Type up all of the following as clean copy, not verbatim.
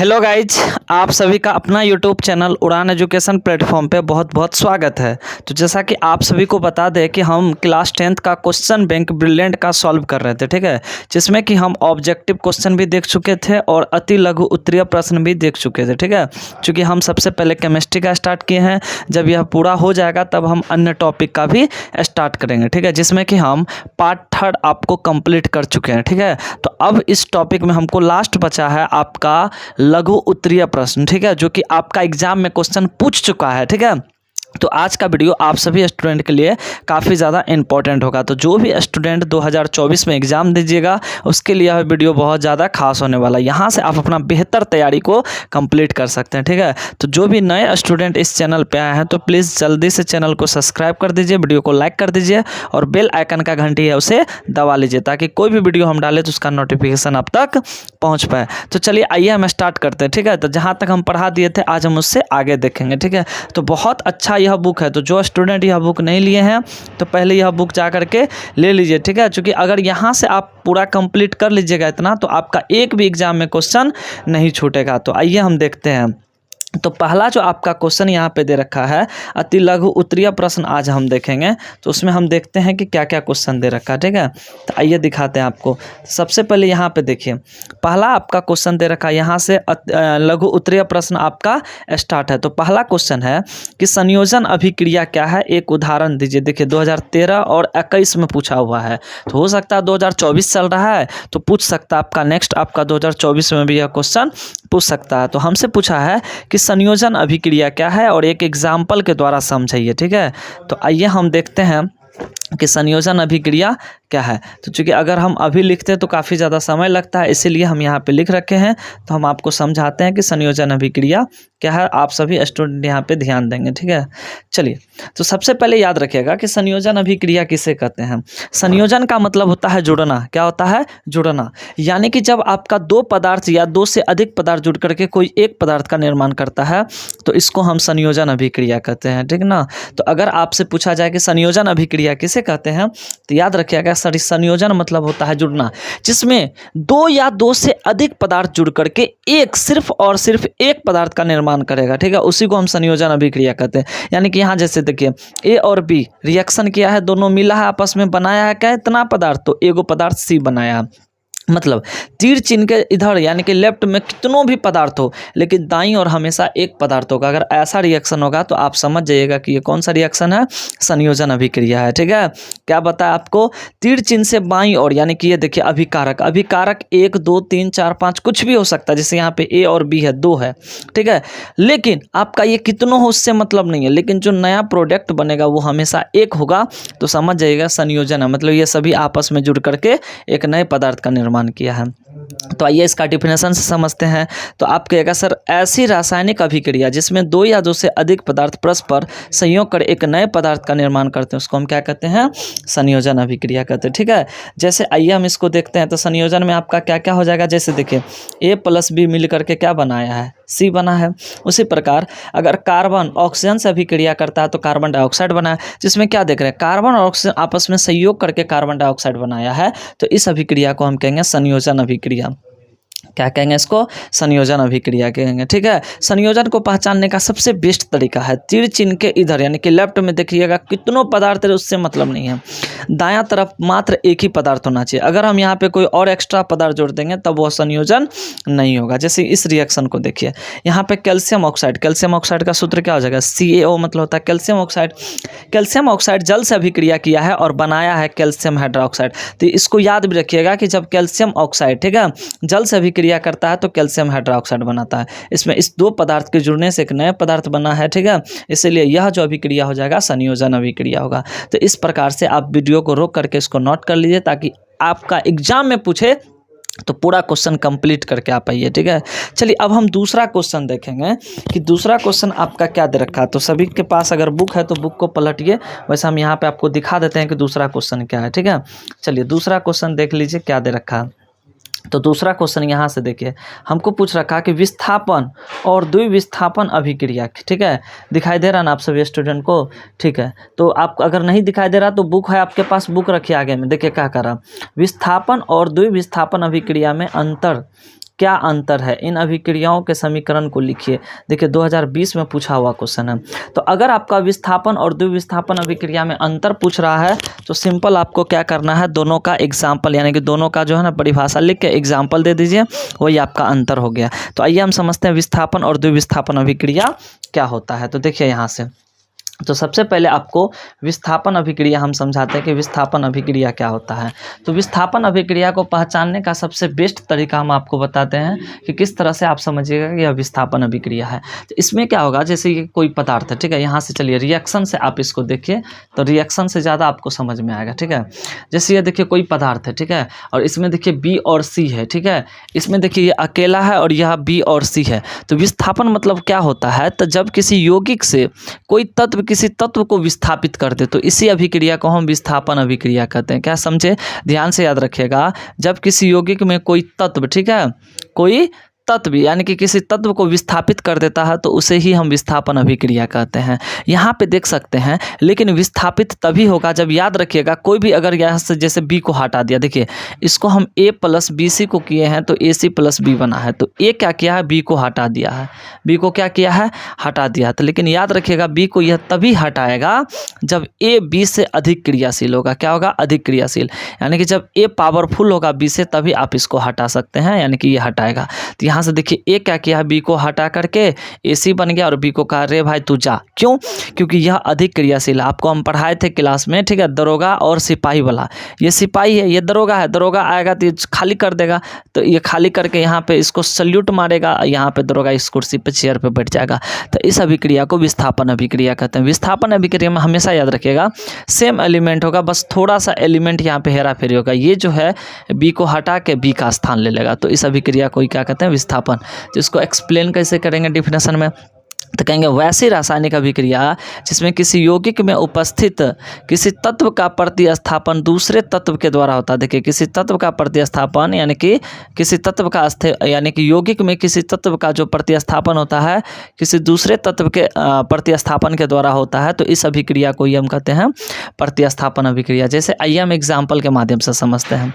Hello guys, आप सभी का अपना यूट्यूब चैनल उड़ान एजुकेशन प्लेटफॉर्म पे बहुत बहुत स्वागत है। तो जैसा कि आप सभी को बता दें कि हम क्लास 10th का क्वेश्चन बैंक ब्रिलियंट का सॉल्व कर रहे थे, ठीक है, जिसमें कि हम ऑब्जेक्टिव क्वेश्चन भी देख चुके थे और अति लघु उत्तरीय प्रश्न भी देख चुके थे, ठीक है। चूँकि हम सबसे पहले केमिस्ट्री का स्टार्ट किए हैं, जब यह पूरा हो जाएगा तब हम अन्य टॉपिक का भी स्टार्ट करेंगे, ठीक है, जिसमें कि हम पार्ट 3 आपको कंप्लीट कर चुके हैं, ठीक है। तो अब इस टॉपिक में हमको लास्ट बचा है आपका लघु उत्तरीय प्रश्न, ठीक है, जो कि आपका एग्जाम में क्वेश्चन पूछ चुका है, ठीक है। तो आज का वीडियो आप सभी स्टूडेंट के लिए काफ़ी ज़्यादा इंपॉर्टेंट होगा। तो जो भी स्टूडेंट 2024 में एग्ज़ाम दीजिएगा उसके लिए यह वीडियो बहुत ज़्यादा खास होने वाला है। यहाँ से आप अपना बेहतर तैयारी को कंप्लीट कर सकते हैं, ठीक है। तो जो भी नए स्टूडेंट इस चैनल पे आए हैं तो प्लीज़ जल्दी से चैनल को सब्सक्राइब कर दीजिए, वीडियो को लाइक कर दीजिए और बेल आइकन का घंटी है उसे दबा लीजिए, ताकि कोई भी वीडियो हम डालें तो उसका नोटिफिकेशन आप तक पहुँच पाए। तो चलिए आइए हम स्टार्ट करते हैं, ठीक है। तो जहाँ तक हम पढ़ा दिए थे आज हम उससे आगे देखेंगे, ठीक है। तो बहुत अच्छा यह बुक है, तो जो स्टूडेंट यह बुक नहीं लिए हैं तो पहले यह बुक जा करके ले लीजिए, ठीक है। क्योंकि अगर यहाँ से आप पूरा कंप्लीट कर लीजिएगा इतना, तो आपका एक भी एग्जाम में क्वेश्चन नहीं छूटेगा। तो आइए हम देखते हैं। तो पहला जो आपका क्वेश्चन यहाँ पे दे रखा है अति लघु उत्तरीय प्रश्न, आज हम देखेंगे। तो उसमें हम देखते हैं कि क्या क्या क्वेश्चन दे रखा है, ठीक है। तो आइए दिखाते हैं आपको। सबसे पहले यहाँ पे देखिए, पहला आपका क्वेश्चन दे रखा है, यहाँ से लघु उत्तरीय प्रश्न आपका स्टार्ट है। तो पहला क्वेश्चन है कि संयोजन अभिक्रिया क्या है, एक उदाहरण दीजिए। देखिए 2013 और 21 में पूछा हुआ है, तो हो सकता है 2024 चल रहा है तो पूछ सकता है आपका नेक्स्ट आपका 2024 में भी यह क्वेश्चन पूछ सकता है। तो हमसे पूछा है कि संयोजन अभिक्रिया क्या है और एक एग्जाम्पल के द्वारा समझाइए, ठीक है। तो आइए हम देखते हैं कि संयोजन अभिक्रिया क्या है। तो चूँकि अगर हम अभी लिखते हैं तो काफ़ी ज़्यादा समय लगता है, इसीलिए हम यहाँ पे लिख रखे हैं। तो हम आपको समझाते हैं कि संयोजन अभिक्रिया क्या है, आप सभी स्टूडेंट यहाँ पे ध्यान देंगे, ठीक है। चलिए, तो सबसे पहले याद रखिएगा कि संयोजन अभिक्रिया किसे कहते हैं। संयोजन का मतलब होता है जुड़ना। क्या होता है? जुड़ना। यानी कि जब आपका दो पदार्थ या दो से अधिक पदार्थ जुड़ करके कोई एक पदार्थ का निर्माण करता है तो इसको हम संयोजन अभिक्रिया कहते हैं, ठीक ना। तो अगर आपसे पूछा जाए कि संयोजन अभिक्रिया किसे कहते हैं तो याद रखिएगा संयोजन मतलब होता है जुड़ना, जिसमें दो या दो से अधिक पदार्थ जुड़ करके एक सिर्फ और सिर्फ एक पदार्थ का निर्माण करेगा, ठीक है। उसी को हम संयोजन अभिक्रिया कहते हैं। यानी कि यहाँ जैसे देखिए ए और बी रिएक्शन किया है, दोनों मिला है, आपस में बनाया है क्या, इतना पदार्थ, तो एगो पदार्थ सी बनाया है। मतलब तीर चिन्ह के इधर यानी कि लेफ्ट में कितनों भी पदार्थ हो लेकिन दाईं ओर हमेशा एक पदार्थ होगा। अगर ऐसा रिएक्शन होगा तो आप समझ जाइएगा कि ये कौन सा रिएक्शन है, संयोजन अभिक्रिया है, ठीक है। क्या बताया आपको, तीर चिन्ह से बाईं ओर यानी कि ये देखिए अभिकारक, अभिकारक 1 2 3 4 5 कुछ भी हो सकता है, जैसे यहाँ पे ए और बी है, 2 है, ठीक है। लेकिन आपका ये कितनों हो उससे मतलब नहीं है, लेकिन जो नया प्रोडक्ट बनेगा वो हमेशा एक होगा। तो समझ जाइएगा संयोजन है, मतलब ये सभी आपस में जुड़ करके एक नए पदार्थ का निर्माण किया है। तो आइए इसका डिफिनेशन से समझते हैं। तो आप कहेगा सर ऐसी रासायनिक अभिक्रिया जिसमें दो या दो से अधिक पदार्थ परस्पर संयोग कर एक नए पदार्थ का निर्माण करते हैं उसको हम क्या कहते हैं, संयोजन अभिक्रिया कहते हैं, ठीक है। जैसे आइए हम इसको देखते हैं। तो संयोजन में आपका क्या क्या हो जाएगा, जैसे देखिए ए प्लस बी मिल करके क्या बनाया है, सी बना है। उसी प्रकार अगर कार्बन ऑक्सीजन से अभिक्रिया करता है तो कार्बन डाइऑक्साइड बना है, जिसमें क्या देख रहे हैं, कार्बन और ऑक्सीजन आपस में संयोग करके कार्बन डाइऑक्साइड बनाया है। तो इस अभिक्रिया को हम कहेंगे संयोजन अभिक्रिया। क्या कहेंगे इसको, संयोजन अभिक्रिया कहेंगे, ठीक है। संयोजन को पहचानने का सबसे बेस्ट तरीका है तीर चिन्ह के इधर यानी कि लेफ्ट में देखिएगा कितनों पदार्थ है उससे मतलब नहीं है, दायां तरफ मात्र एक ही पदार्थ होना चाहिए। अगर हम यहाँ पे कोई और एक्स्ट्रा पदार्थ जोड़ देंगे तब वह संयोजन नहीं होगा। जैसे इस रिएक्शन को देखिए, यहाँ पे कैल्शियम ऑक्साइड, कैल्शियम ऑक्साइड का सूत्र क्या हो जाएगा, CaO, मतलब होता है कैल्शियम ऑक्साइड। कैल्शियम ऑक्साइड जल से अभिक्रिया किया है और बनाया है कैल्शियम हाइड्रोक्साइड। तो इसको याद भी रखिएगा कि जब कैल्शियम ऑक्साइड, ठीक है, जल से क्रिया करता है तो कैल्शियम हाइड्रोक्साइड बनाता है। इसमें इस दो पदार्थ के जुड़ने से एक नया पदार्थ बना है, ठीक है। इसलिए यह जो अभिक्रिया हो जाएगा संयोजन अभिक्रिया होगा। तो इस प्रकार से आप वीडियो को रोक करके इसको नोट कर लीजिए ताकि आपका एग्जाम में पूछे तो पूरा क्वेश्चन कंप्लीट करके आप आइए, ठीक है। चलिए अब हम दूसरा क्वेश्चन देखेंगे कि दूसरा क्वेश्चन आपका क्या दे रखा है। तो सभी के पास अगर बुक है तो बुक को पलटिए, वैसे हम यहाँ पे आपको दिखा देते हैं कि दूसरा क्वेश्चन क्या है, ठीक है। चलिए दूसरा क्वेश्चन देख लीजिए क्या दे रखा है। तो दूसरा क्वेश्चन यहाँ से देखिए, हमको पूछ रखा कि विस्थापन और द्विविस्थापन अभिक्रिया, ठीक है, दिखाई दे रहा ना आप सभी स्टूडेंट को, ठीक है। तो आप अगर नहीं दिखाई दे रहा तो बुक है आपके पास, बुक रखिए आगे में, देखिए क्या कर रहा, विस्थापन और द्विविस्थापन अभिक्रिया में अंतर क्या अंतर है, इन अभिक्रियाओं के समीकरण को लिखिए। देखिए 2020 में पूछा हुआ क्वेश्चन है। तो अगर आपका विस्थापन और द्विविस्थापन अभिक्रिया में अंतर पूछ रहा है तो सिंपल आपको क्या करना है, दोनों का एग्जाम्पल यानी कि दोनों का जो है ना परिभाषा लिख के एग्जाम्पल दे दीजिए, वही आपका अंतर हो गया। तो आइए हम समझते हैं विस्थापन और द्विविस्थापन अभिक्रिया क्या होता है। तो देखिए यहाँ से, तो सबसे पहले आपको विस्थापन अभिक्रिया हम समझाते हैं कि विस्थापन अभिक्रिया क्या होता है। तो विस्थापन अभिक्रिया को पहचानने का सबसे बेस्ट तरीका हम आपको बताते हैं कि किस तरह से आप समझिएगा कि यह विस्थापन अभिक्रिया है। तो इसमें क्या होगा, जैसे ये कोई पदार्थ है, ठीक है, यहाँ से चलिए रिएक्शन से आप इसको देखिए, तो रिएक्शन से ज़्यादा आपको समझ में आएगा, ठीक है। जैसे ये देखिए कोई पदार्थ है, ठीक है, और इसमें देखिए बी और सी है, ठीक है, इसमें देखिए ये अकेला है और यह बी और सी है। तो विस्थापन मतलब क्या होता है, तो जब किसी यौगिक से कोई तत्व किसी तत्व को विस्थापित कर दे तो इसी अभिक्रिया को हम विस्थापन अभिक्रिया कहते हैं। क्या समझे, ध्यान से याद रखिएगा, जब किसी यौगिक में कोई तत्व, ठीक है, कोई तत्व यानी कि किसी तत्व को विस्थापित कर देता है तो उसे ही हम विस्थापन अभिक्रिया कहते हैं। यहाँ पे देख सकते हैं, लेकिन विस्थापित तभी होगा जब, याद रखिएगा, कोई भी अगर यहाँ से जैसे बी को हटा दिया, देखिए इसको हम ए प्लस बी सी को किए हैं तो ए सी प्लस बी बना है, तो ए क्या किया है, बी को हटा दिया है, बी को क्या किया है, हटा दिया है। तो लेकिन याद रखिएगा बी को यह तभी हटाएगा जब ए बी से अधिक क्रियाशील होगा। क्या होगा, अधिक क्रियाशील, यानी कि जब ए पावरफुल होगा बी से तभी आप इसको हटा सकते हैं, यानी कि ये हटाएगा। तो यहाँ से देखिए ए क्या किया है, बी को हटा करके ए सी बन गया और बी को कहा रे भाई तू जा, क्यों, क्योंकि यह अधिक क्रियाशील है। आपको हम पढ़ाए थे क्लास में, ठीक है, दरोगा और सिपाही वाला, ये सिपाही है, ये दरोगा है, दरोगा आएगा तो ये खाली कर देगा, तो ये खाली करके यहाँ पे इसको सल्यूट मारेगा, यहाँ पे दरोगा इस कुर्सी पे चेयर पे बैठ जाएगा। तो इस अभिक्रिया को विस्थापन अभिक्रिया कहते हैं। विस्थापन अभिक्रिया में हमेशा याद रखिएगा सेम एलिमेंट होगा, बस थोड़ा सा एलिमेंट यहाँ पे हेरा फेरी होगा, ये जो है बी को हटा के बी का स्थान ले लेगा, तो इस अभिक्रिया को क्या कहते हैं, विस्थापन। तो इसको एक्सप्लेन कैसे करेंगे डिफिनेशन में, तो कहेंगे वैसी रासायनिक अभिक्रिया जिसमें किसी यौगिक में उपस्थित किसी तत्व का प्रतिस्थापन दूसरे तत्व के द्वारा होता है। देखिए किसी तत्व का प्रतिस्थापन यानी कि किसी तत्व का यानी कि यौगिक में किसी तत्व का जो प्रतिस्थापन होता है किसी दूसरे तत्व के प्रतिस्थापन के द्वारा होता है, तो इस अभिक्रिया को ही हम कहते हैं प्रतिस्थापन अभिक्रिया। जैसे आइए हम एग्जाम्पल के माध्यम से समझते हैं।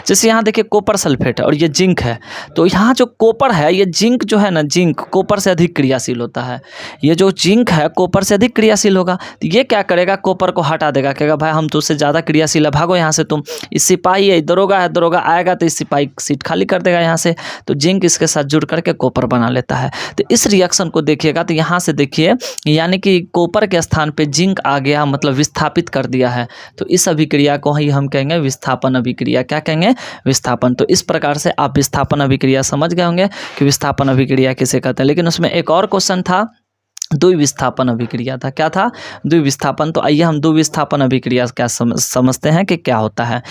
जैसे यहाँ देखिए कॉपर सल्फेट है और ये जिंक है, तो यहाँ जो कॉपर है ये जिंक जो है ना, जिंक कॉपर से अधिक क्रियाशील होता है। ये जो जिंक है कॉपर से अधिक क्रियाशील होगा, तो ये क्या करेगा, कॉपर को हटा देगा, कहेगा भाई हम तो उससे ज़्यादा क्रियाशील है, भागो यहाँ से तुम। इस सिपाही है, दरोगा है, दरोगा आएगा तो इस सिपाही सीट खाली कर देगा यहाँ से, तो जिंक इसके साथ जुड़ करके कॉपर बना लेता है। तो इस रिएक्शन को देखिएगा तो यहाँ से देखिए यानी कि कॉपर के स्थान पे जिंक आ गया, मतलब विस्थापित कर दिया है, तो इस अभिक्रिया को ही हम कहेंगे विस्थापन अभिक्रिया। क्या कहेंगे, विस्थापन। तो इस प्रकार से आप विस्थापन अभिक्रिया समझ गए होंगे कि विस्थापन अभिक्रिया किसे कहते हैं। लेकिन उसमें एक और क्वेश्चन था, द्विविस्थापन अभिक्रिया था। क्या था, द्विविस्थापन। तो आइए हम द्विविस्थापन अभिक्रिया क्या समझते हैं कि क्या होता है।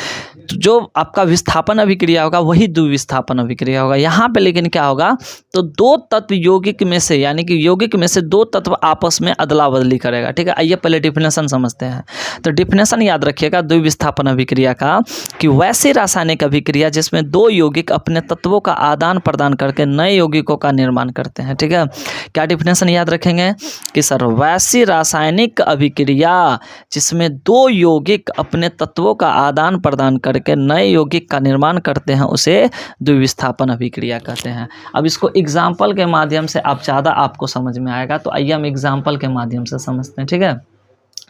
तो जो आपका विस्थापन अभिक्रिया होगा वही द्विविस्थापन अभिक्रिया होगा। यहाँ पे लेकिन क्या होगा, तो दो तत्व यौगिक में से यानी कि यौगिक में से दो तत्व आपस में अदला बदली करेगा। ठीक है, आइए पहले डिफिनेशन समझते हैं। तो डिफिनेशन याद रखिएगा द्विविस्थापन अभिक्रिया का कि वैसी रासायनिक अभिक्रिया जिसमें दो यौगिक अपने तत्वों का आदान प्रदान करके नए यौगिकों का निर्माण करते हैं। ठीक है, क्या डिफिनेशन याद रखेंगे कि सर वैसी रासायनिक अभिक्रिया जिसमें दो यौगिक अपने तत्वों का आदान प्रदान करके नए यौगिक का निर्माण करते हैं उसे द्विविस्थापन अभिक्रिया कहते हैं। अब इसको एग्जाम्पल के माध्यम से आप ज़्यादा आपको समझ में आएगा, तो आइए हम एग्जाम्पल के माध्यम से समझते हैं। ठीक है,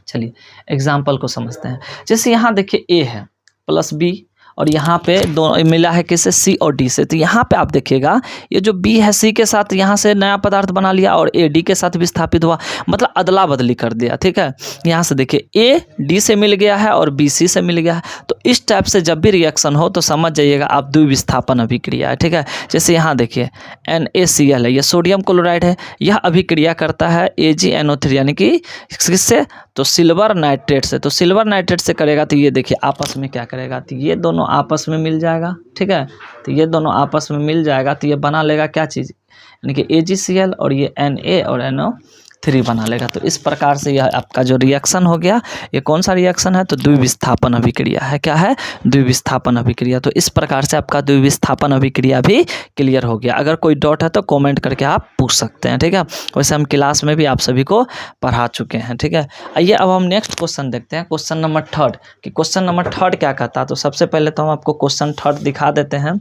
चलिए एग्जाम्पल को समझते हैं। जैसे यहाँ देखिए ए है प्लस बी और यहाँ पे दोनों मिला है किससे, सी और डी से। तो यहाँ पे आप देखिएगा ये जो बी है सी के साथ यहाँ से नया पदार्थ बना लिया और ए डी के साथ विस्थापित हुआ, मतलब अदला बदली कर दिया। ठीक है, यहाँ से देखिए ए डी से मिल गया है और बी सी से मिल गया है। तो इस टाइप से जब भी रिएक्शन हो तो समझ जाइएगा आप द्विविस्थापन अभिक्रिया है। ठीक है, जैसे यहाँ देखिए NaCl है, ये सोडियम क्लोराइड है, यह अभिक्रिया करता है AgNO3 यानी कि किससे, तो सिल्वर नाइट्रेट से। तो सिल्वर नाइट्रेट से करेगा तो ये देखिए आपस में क्या करेगा, तो ये दोनों आपस में मिल जाएगा। ठीक है, तो ये दोनों आपस में मिल जाएगा तो ये बना लेगा क्या चीज़, यानी कि AgCl और ये Na और NO3 बना लेगा। तो इस प्रकार से यह आपका जो रिएक्शन हो गया, ये कौन सा रिएक्शन है, तो द्विविस्थापन अभिक्रिया है। क्या है, द्विविस्थापन अभिक्रिया। तो इस प्रकार से आपका द्विविस्थापन अभिक्रिया भी क्लियर हो गया। अगर कोई डाउट है तो कमेंट करके आप पूछ सकते हैं। ठीक है, वैसे हम क्लास में भी आप सभी को पढ़ा चुके हैं। ठीक है, आइए अब हम नेक्स्ट क्वेश्चन देखते हैं, क्वेश्चन नंबर 3 कि क्वेश्चन नंबर 3 क्या कहता है। तो सबसे पहले तो हम आपको क्वेश्चन 3 दिखा देते हैं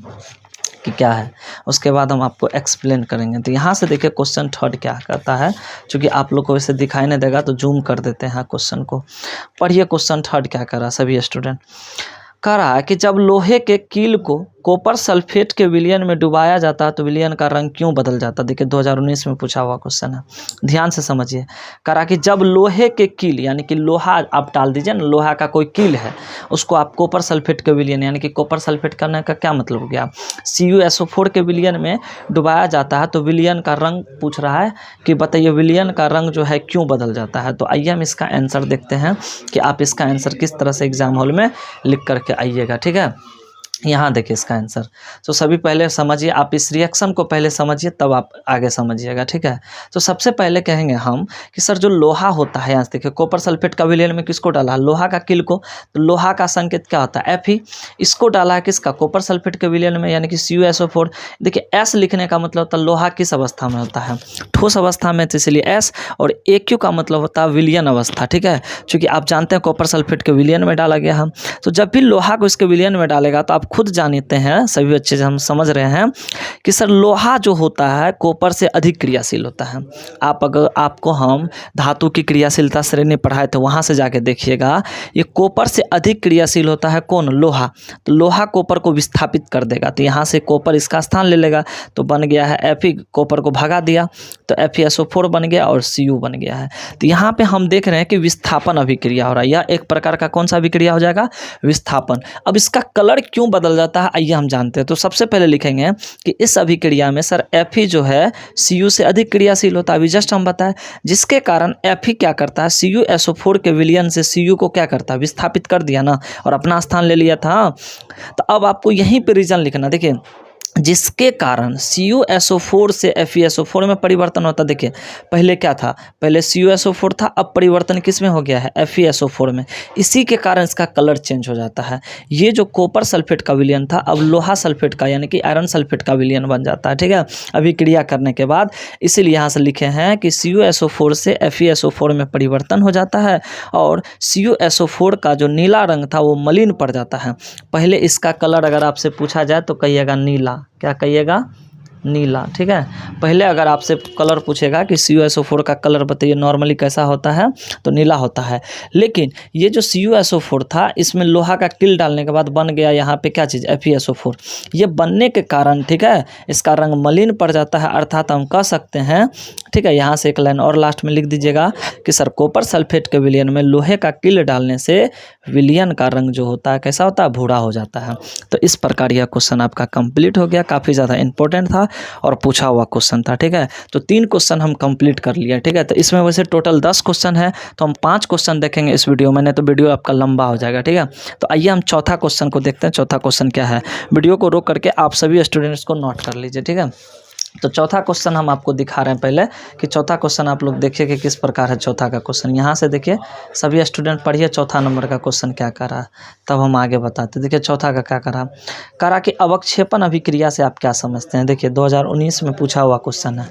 कि क्या है, उसके बाद हम आपको एक्सप्लेन करेंगे। तो यहाँ से देखिए क्वेश्चन थर्ड क्या करता है, चूँकि आप लोग को वैसे दिखाई नहीं देगा तो जूम कर देते हैं क्वेश्चन को। पढ़िए क्वेश्चन थर्ड क्या कर रहा है सभी स्टूडेंट। कह रहा है कि जब लोहे के कील को कॉपर सल्फेट के विलयन में डुबाया जाता है तो विलयन का रंग क्यों बदल जाता है। देखिए 2019 में पूछा हुआ क्वेश्चन है, ध्यान से समझिए। कह रहा कि जब लोहे के कील यानी कि लोहा आप डाल दीजिए ना, लोहा का कोई कील है उसको आप कॉपर सल्फेट के विलयन यानी कि कॉपर सल्फेट करने का क्या मतलब हो गया, CuSO4 के विलयन में डुबाया जाता है तो विलयन का रंग पूछ रहा है कि बताइए विलयन का रंग जो है क्यों बदल जाता है। तो आइए हम इसका आंसर देखते हैं कि आप इसका आंसर किस तरह से एग्जाम हॉल में लिख करके आइएगा, ठीक है। यहाँ देखिए इसका आंसर। तो सभी पहले समझिए, आप इस रिएक्शन को पहले समझिए तब आप आगे समझिएगा, ठीक है। तो सबसे पहले कहेंगे हम कि सर जो लोहा होता है, यहाँ देखिए कॉपर सल्फेट का विलयन में किसको डाला, लोहा का कील को, तो लोहा का संकेत क्या होता है Fe, इसको डाला है किसका, कॉपर सल्फेट के विलयन में यानी कि CuSO4। देखिए S लिखने का मतलब होता है लोहा किस अवस्था में होता है, ठोस अवस्था में, तो इसलिए S, और AQ का मतलब होता है विलयन अवस्था, ठीक है। चूँकि आप जानते हैं कॉपर सल्फेट के विलयन में डाला गया है, तो जब भी लोहा को इसके विलयन में डालेगा तो आप खुद जानते हैं, सभी अच्छे से हम समझ रहे हैं कि सर लोहा जो होता है कॉपर से अधिक क्रियाशील होता है। आपको हम धातु की क्रियाशीलता श्रेणी पढ़ाए थे, वहाँ से जाके देखिएगा, ये कॉपर से अधिक क्रियाशील होता है कौन, लोहा। तो लोहा कॉपर को विस्थापित कर देगा, तो यहाँ से कॉपर इसका स्थान ले लेगा, तो बन गया है Fe, कॉपर को भगा दिया तो FeSO4 बन गया और Cu बन गया है। तो यहाँ पे हम देख रहे हैं कि विस्थापन अभिक्रिया हो रहा है, यह एक प्रकार का कौन सा अभिक्रिया हो जाएगा, विस्थापन। अब इसका कलर क्यों बदल जाता है आइए हम जानते हैं। तो सबसे पहले लिखेंगे कि इस अभिक्रिया में सर Fe जो है Cu से अधिक क्रियाशील होता है, अभी जस्ट हम बताएं, जिसके कारण Fe क्या करता है, CuSO4 के विलयन से Cu को क्या करता है, विस्थापित कर दिया ना, और अपना स्थान ले लिया था। तो अब आपको यहीं पे रीजन लिखना, देखिए जिसके कारण CuSO4 से FeSO4 में परिवर्तन होता। देखिए पहले क्या था, पहले CuSO4 था, अब परिवर्तन किस में हो गया है, FeSO4 में, इसी के कारण इसका कलर चेंज हो जाता है। ये जो कॉपर सल्फेट का विलयन था अब लोहा सल्फेट का यानी कि आयरन सल्फेट का विलयन बन जाता है, ठीक है, अभिक्रिया करने के बाद। इसीलिए यहाँ से लिखे हैं कि CuSO4 से FeSO4 में परिवर्तन हो जाता है और CuSO4 का जो नीला रंग था वो मलिन पड़ जाता है। पहले इसका कलर अगर आपसे पूछा जाए तो कहिएगा नीला, क्या कहिएगा, नीला, ठीक है। पहले अगर आपसे कलर पूछेगा कि CuSO4 का कलर बताइए नॉर्मली कैसा होता है, तो नीला होता है। लेकिन ये जो CuSO4 था इसमें लोहा का कील डालने के बाद बन गया यहाँ पे क्या चीज़, FeSO4। ये बनने के कारण, ठीक है, इसका रंग मलिन पड़ जाता है, अर्थात हम कह सकते हैं, ठीक है। यहाँ से एक लाइन और लास्ट में लिख दीजिएगा कि सर कॉपर सल्फेट के विलयन में लोहे का कील डालने से विलयन का रंग जो होता है कैसा होता है, भूरा हो जाता है। तो इस प्रकार यह क्वेश्चन आपका कंप्लीट हो गया, काफ़ी ज़्यादा इंपॉर्टेंट था और पूछा हुआ क्वेश्चन था, ठीक है। तो 3 क्वेश्चन हम कंप्लीट कर लिए, ठीक है। तो इसमें वैसे टोटल 10 क्वेश्चन है, तो हम 5 क्वेश्चन देखेंगे इस वीडियो में, नहीं तो वीडियो आपका लंबा हो जाएगा, ठीक है। तो आइए हम चौथा क्वेश्चन को देखते हैं। चौथा क्वेश्चन क्या है, वीडियो को रोक करके आप सभी स्टूडेंट्स को नोट कर लीजिए, ठीक है। तो चौथा क्वेश्चन हम आपको दिखा रहे हैं पहले कि चौथा क्वेश्चन आप लोग देखिए कि किस प्रकार है चौथा का क्वेश्चन। यहाँ से देखिए सभी स्टूडेंट पढ़िए चौथा नंबर का क्वेश्चन क्या कर रहा है, तब हम आगे बताते। देखिए चौथा का क्या करा कि अवक्षेपण अभिक्रिया से आप क्या समझते हैं। देखिए 2019 में पूछा हुआ क्वेश्चन है।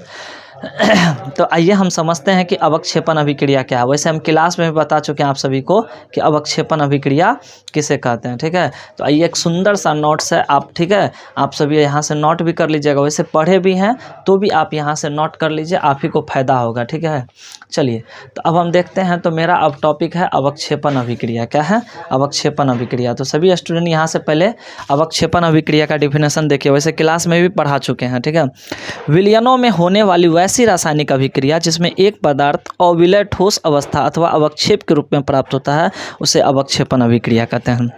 तो आइए हम समझते हैं कि अवक्षेपण अभिक्रिया क्या है। वैसे हम क्लास में भी बता चुके हैं आप सभी को कि अवक्षेपण अभिक्रिया किसे कहते हैं, ठीक है। तो आइए एक सुंदर सा नोट्स है आप, ठीक है, आप सभी यहाँ से नोट भी कर लीजिएगा, वैसे पढ़े भी हैं तो भी आप यहाँ से नोट कर लीजिए, आप ही को फायदा होगा, ठीक है। चलिए तो अब हम देखते हैं। तो मेरा अब टॉपिक है अवक्षेपण अभिक्रिया। क्या है, अवक्षेपण अभिक्रिया। तो सभी स्टूडेंट यहाँ से पहले अवक्षेपण अभिक्रिया का डिफिनेशन देखिए, वैसे क्लास में भी पढ़ा चुके हैं, ठीक है। विलयनों में होने वाली ऐसी रासायनिक अभिक्रिया जिसमें एक पदार्थ अविलय ठोस अवस्था अथवा अवक्षेप के रूप में प्राप्त होता है उसे अवक्षेपण अभिक्रिया कहते हैं।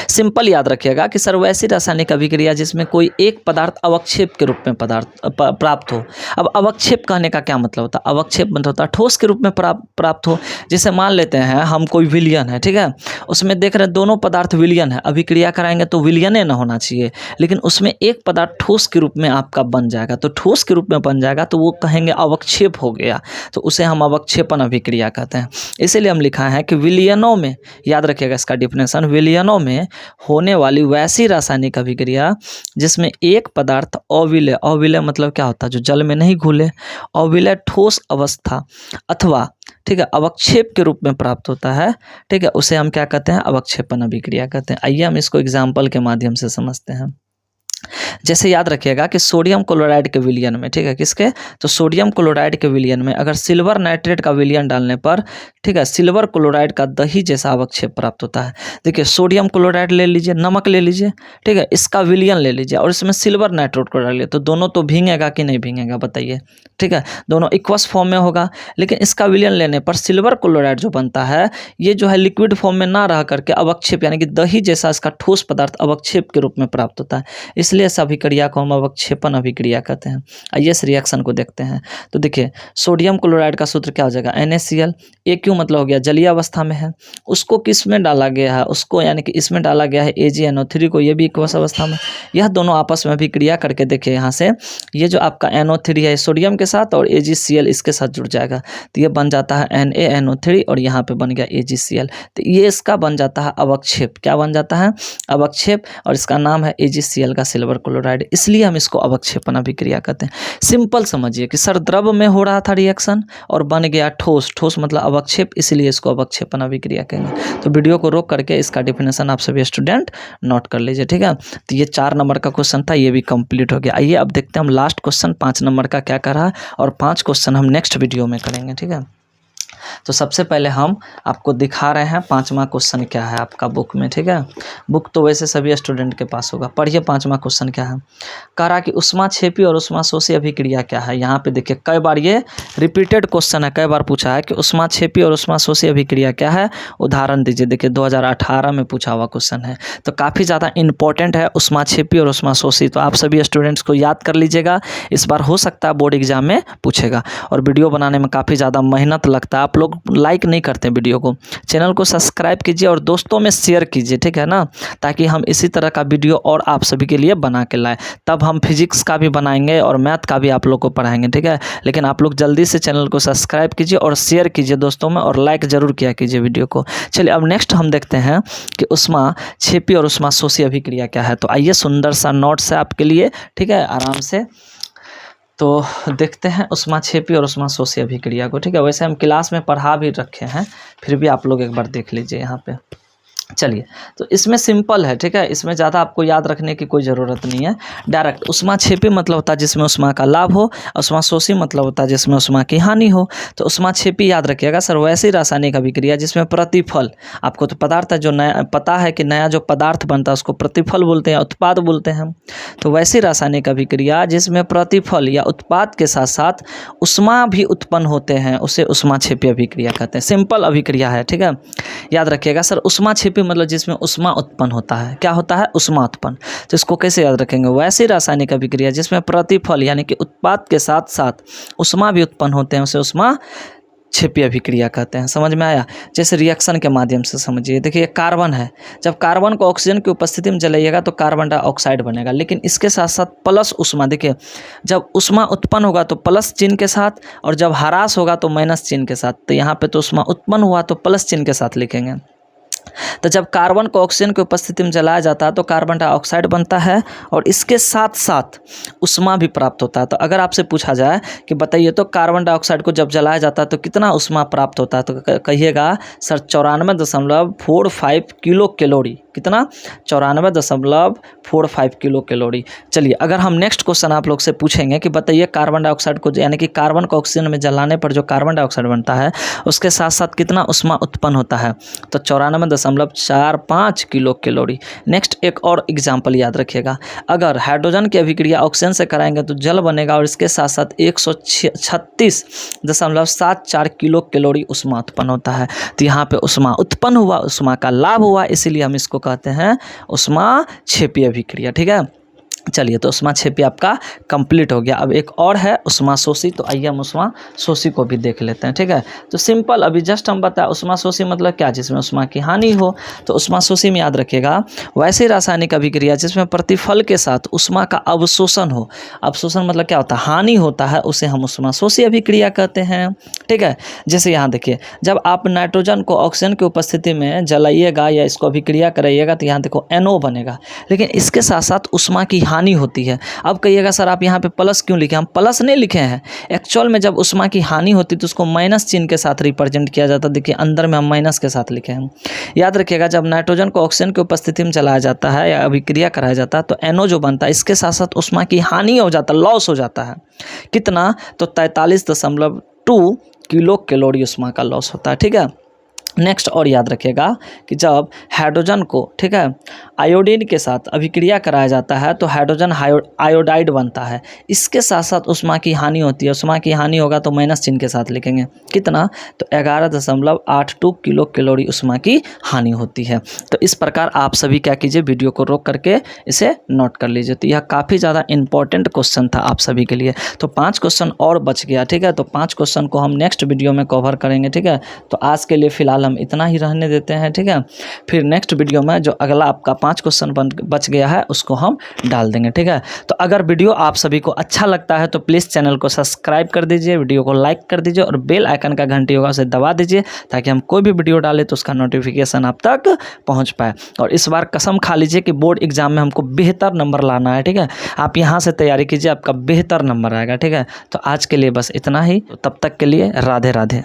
सिंपल याद रखिएगा कि सर वैसी रासायनिक अभिक्रिया जिसमें कोई एक पदार्थ अवक्षेप के रूप में प्राप्त हो। अब अवक्षेप कहने का क्या मतलब होता है, अवक्षेप मतलब होता है ठोस के रूप में प्राप्त हो। जैसे मान लेते हैं हम कोई विलयन है, ठीक है, उसमें देख रहे हैं दोनों पदार्थ विलयन है, अभिक्रिया कराएंगे तो विलयन न होना चाहिए, लेकिन उसमें एक पदार्थ ठोस के रूप में आपका बन जाएगा, तो ठोस के रूप में बन जाएगा तो वो कहेंगे अवक्षेप हो गया, तो उसे हम अवक्षेपण अभिक्रिया कहते हैं। इसीलिए हम लिखा है कि विलयनों में, याद रखिएगा इसका डिफिनेशन, विलयनों में होने वाली वैसी रासायनिक अभिक्रिया जिसमें एक पदार्थ अविलय, अविलय मतलब क्या होता है, जो जल में नहीं घुले, अविलय ठोस अवस्था अथवा, ठीक है, अवक्षेप के रूप में प्राप्त होता है, ठीक है, उसे हम क्या कहते हैं, अवक्षेपण अभिक्रिया कहते हैं। आइए हम इसको एग्जाम्पल के माध्यम से समझते हैं। जैसे याद रखिएगा कि सोडियम क्लोराइड के विलयन में, ठीक है, किसके, तो सोडियम क्लोराइड के विलयन में अगर सिल्वर नाइट्रेट का विलयन डालने पर, ठीक है, सिल्वर क्लोराइड का दही जैसा अवक्षेप प्राप्त होता है। देखिए सोडियम क्लोराइड ले लीजिए, नमक ले लीजिए, ठीक है, इसका विलयन ले लीजिए और इसमें सिल्वर नाइट्रेट को डालिए, तो दोनों तो भींगेगा कि नहीं भींगेगा बताइए, ठीक है, दोनों इक्वस फॉर्म में होगा। लेकिन इसका विलयन लेने पर सिल्वर क्लोराइड जो बनता है ये जो है लिक्विड फॉर्म में ना रह करके अवक्षेप यानी कि दही जैसा इसका ठोस पदार्थ अवक्षेप के रूप में प्राप्त होता है। इसलिए इस अभिक्रिया को हम अवक्षेपण अभिक्रिया कहते हैं। आइए इस रिएक्शन को देखते हैं। तो देखिए सोडियम क्लोराइड का सूत्र क्या हो जाएगा, NaCl। AQ मतलब हो गया जलीय अवस्था में है, उसको किस में डाला गया है, उसको यानी कि इसमें डाला गया है AgNO3 को, ये भी इक्वस अवस्था में। यह दोनों आपस में अभिक्रिया करके देखिए यहाँ से ये जो आपका NO3 है सोडियम के साथ और AgCl इसके साथ जुड़ जाएगा, तो ये बन जाता है NaNO3 और यहाँ पे बन गया AgCl। तो ये इसका बन जाता है अवक्षेप। क्या बन जाता है, अवक्षेप, और इसका नाम है AgCl का सिल्वर क्लोराइड, इसलिए हम इसको अवक्षेपण अभिक्रिया कहते हैं। सिंपल समझिए कि सर द्रव में हो रहा था रिएक्शन और बन गया ठोस, ठोस मतलब अवक्षेप, इसलिए इसको अवक्षेपण अभिक्रिया कहेंगे। तो वीडियो को रोक करके इसका डेफिनेशन आप सभी स्टूडेंट नोट कर लीजिए, ठीक है। तो ये 4 नंबर का क्वेश्चन था, ये भी कंप्लीट हो गया। आइए अब देखते हैं हम लास्ट क्वेश्चन 5 नंबर का क्या कर रहा है, और 5 क्वेश्चन हम नेक्स्ट वीडियो में करेंगे, ठीक है। तो सबसे पहले हम आपको दिखा रहे हैं 5वां क्वेश्चन क्या है आपका बुक में, ठीक है। बुक तो वैसे सभी स्टूडेंट के पास होगा। पढ़िए 5वां क्वेश्चन क्या है। कह रहा कि उष्माक्षेपी और उष्माशोषी अभिक्रिया क्या है। यहाँ पे देखिए कई बार ये रिपीटेड क्वेश्चन है, कई बार पूछा है कि उष्माक्षेपी और उष्माशोषी अभिक्रिया क्या है, उदाहरण दीजिए। देखिए 2018 में पूछा हुआ क्वेश्चन है, तो काफ़ी ज़्यादा इंपॉर्टेंट है उष्माक्षेपी और उष्माशोषी। तो आप सभी स्टूडेंट्स को याद कर लीजिएगा, इस बार हो सकता है बोर्ड एग्जाम में पूछेगा। और वीडियो बनाने में काफ़ी ज़्यादा मेहनत लगता है, आप लोग लाइक नहीं करते वीडियो को। चैनल को सब्सक्राइब कीजिए और दोस्तों में शेयर कीजिए, ठीक है ना, ताकि हम इसी तरह का वीडियो और आप सभी के लिए बना के लाएं। तब हम फिजिक्स का भी बनाएंगे और मैथ का भी आप लोग को पढ़ाएंगे, ठीक है। लेकिन आप लोग जल्दी से चैनल को सब्सक्राइब कीजिए और शेयर कीजिए दोस्तों में, और लाइक ज़रूर किया कीजिए वीडियो को। चलिए अब नेक्स्ट हम देखते हैं कि उष्माक्षेपी और उष्माशोषी अभिक्रिया क्या है। तो आइए सुंदर सा नोट्स है आपके लिए, ठीक है, आराम से तो देखते हैं उष्माक्षेपी और उष्माशोषी अभिक्रिया को, ठीक है। वैसे हम क्लास में पढ़ा भी रखे हैं, फिर भी आप लोग एक बार देख लीजिए यहाँ पे। चलिए तो इसमें सिंपल है, ठीक है, इसमें ज़्यादा आपको याद रखने की कोई ज़रूरत नहीं है। डायरेक्ट उष्माक्षेपी मतलब होता है जिसमें उष्मा का लाभ हो, उष्माशोषी मतलब होता है जिसमें उष्मा की हानि हो। तो उष्माक्षेपी याद रखिएगा सर वैसी रासायनिक अभिक्रिया जिसमें प्रतिफल, आपको तो पदार्थ है जो नया पता है कि नया जो पदार्थ बनता है उसको प्रतिफल बोलते हैं, उत्पाद बोलते हैं। तो वैसी रासायनिक अभिक्रिया जिसमें प्रतिफल या उत्पाद के साथ साथ उष्मा भी उत्पन्न होते हैं, उसे उष्माक्षेपी अभिक्रिया कहते हैं। सिंपल अभिक्रिया है, ठीक है, याद रखिएगा सर। उष्माक्षेपी मतलब जिसमें उष्मा उत्पन्न होता है, क्या होता है, उष्मा उत्पन्न। तो इसको कैसे याद रखेंगे, वैसी रासायनिक अभिक्रिया जिसमें प्रतिफल यानी कि उत्पाद के साथ साथ उष्मा भी उत्पन्न होते हैं, उसे उष्माक्षेपी अभिक्रिया कहते हैं। समझ में आया। जैसे रिएक्शन के माध्यम से समझिए। देखिए कार्बन है, जब कार्बन को ऑक्सीजन की उपस्थिति में जलाइएगा तो कार्बन डाइऑक्साइड बनेगा, लेकिन इसके साथ साथ प्लस उष्मा। देखिए जब उष्मा उत्पन्न होगा तो प्लस चिन्ह के साथ, और जब ह्रास होगा तो माइनस चिन्ह के साथ। तो यहाँ पे तो उष्मा उत्पन्न हुआ तो प्लस चिन्ह के साथ लिखेंगे। तो जब कार्बन को ऑक्सीजन की उपस्थिति में जलाया जाता है तो कार्बन डाइऑक्साइड बनता है और इसके साथ साथ उष्मा भी प्राप्त होता है। तो अगर आपसे पूछा जाए कि बताइए तो कार्बन डाइऑक्साइड को जब जलाया जाता है तो कितना उष्मा प्राप्त होता है, तो कहिएगा सर 94.45 किलो कैलोरी। कितना, 94.45 किलो कैलोरी। चलिए अगर हम नेक्स्ट क्वेश्चन आप लोग से पूछेंगे कि बताइए कार्बन डाइऑक्साइड को यानी कि कार्बन को ऑक्सीजन में जलाने पर जो कार्बन डाइऑक्साइड बनता है उसके साथ साथ कितना उष्मा उत्पन्न होता है, तो 94.45 किलो कैलोरी। नेक्स्ट एक और एग्जाम्पल याद रखिएगा। अगर हाइड्रोजन की अभिक्रिया ऑक्सीजन से कराएंगे तो जल बनेगा और इसके साथ साथ 136.74 किलो कैलोरी उष्मा उत्पन्न होता है। तो यहाँ पे उष्मा उत्पन्न हुआ, उष्मा का लाभ हुआ, इसीलिए हम इसको कहते हैं उष्माक्षेपी अभिक्रिया, ठीक है। चलिए तो उष्माक्षेपी आपका कंप्लीट हो गया। अब एक और है उष्माशोषी, तो आइए हम उष्माशोषी को भी देख लेते हैं, ठीक है। तो सिंपल अभी जस्ट हम बताएं उष्माशोषी मतलब क्या, जिसमें उष्मा की हानि हो। तो उष्माशोषी में याद रखिएगा वैसी रासायनिक अभिक्रिया जिसमें प्रतिफल के साथ उष्मा का अवशोषण हो। अवशोषण मतलब क्या होता है, हानि होता है, उसे हम उष्माशोषी अभिक्रिया कहते हैं, ठीक है। जैसे यहाँ देखिए जब आप नाइट्रोजन को ऑक्सीजन की उपस्थिति में जलाइएगा या इसको अभिक्रिया कराइएगा तो यहाँ देखो NO बनेगा, लेकिन इसके साथ साथ उष्मा की हानि हानि होती है। अब कहिएगा सर आप यहाँ पे प्लस क्यों लिखे? हम प्लस नहीं लिखे हैं, एक्चुअल में जब उष्मा की हानि होती तो उसको माइनस चिन्ह के साथ रिप्रेजेंट किया जाता। देखिए अंदर में हम माइनस के साथ लिखे हैं। याद रखिएगा जब नाइट्रोजन को ऑक्सीजन की उपस्थिति में चलाया जाता है या अभिक्रिया कराया जाता है तो NO जो बनता है इसके साथ साथ उष्मा की हानि हो जाता है, लॉस हो जाता है। कितना? तो 43.2 किलो कैलोरी उष्मा का लॉस होता है। ठीक है, नेक्स्ट और याद रखिएगा कि जब हाइड्रोजन को, ठीक है, आयोडीन के साथ अभिक्रिया कराया जाता है तो हाइड्रोजन आयोडाइड बनता है। इसके साथ साथ उष्मा की हानि होती है। उष्मा की हानि होगा तो माइनस चिन्ह के साथ लिखेंगे। कितना? तो 11.82 किलो कैलोरी उष्मा की हानि होती है। तो इस प्रकार आप सभी क्या कीजिए, वीडियो को रोक करके इसे नोट कर लीजिए। तो यह काफ़ी ज़्यादा इंपॉर्टेंट क्वेश्चन था आप सभी के लिए। तो 5 क्वेश्चन और बच गया। ठीक है, तो 5 क्वेश्चन को हम नेक्स्ट वीडियो में कवर करेंगे। ठीक है, तो आज के लिए फिलहाल हम इतना ही रहने देते हैं। ठीक है, फिर नेक्स्ट वीडियो में जो अगला आपका 5 क्वेश्चन बच गया है उसको हम डाल देंगे। ठीक है, तो अगर वीडियो आप सभी को अच्छा लगता है तो प्लीज़ चैनल को सब्सक्राइब कर दीजिए, वीडियो को लाइक कर दीजिए और बेल आइकन का घंटी होगा उसे दबा दीजिए ताकि हम कोई भी वीडियो डालें तो उसका नोटिफिकेशन आप तक पहुंच पाए। और इस बार कसम खा लीजिए कि बोर्ड एग्जाम में हमको बेहतर नंबर लाना है। ठीक है, आप यहाँ से तैयारी कीजिए, आपका बेहतर नंबर आएगा। ठीक है, तो आज के लिए बस इतना ही। तब तक के लिए राधे राधे।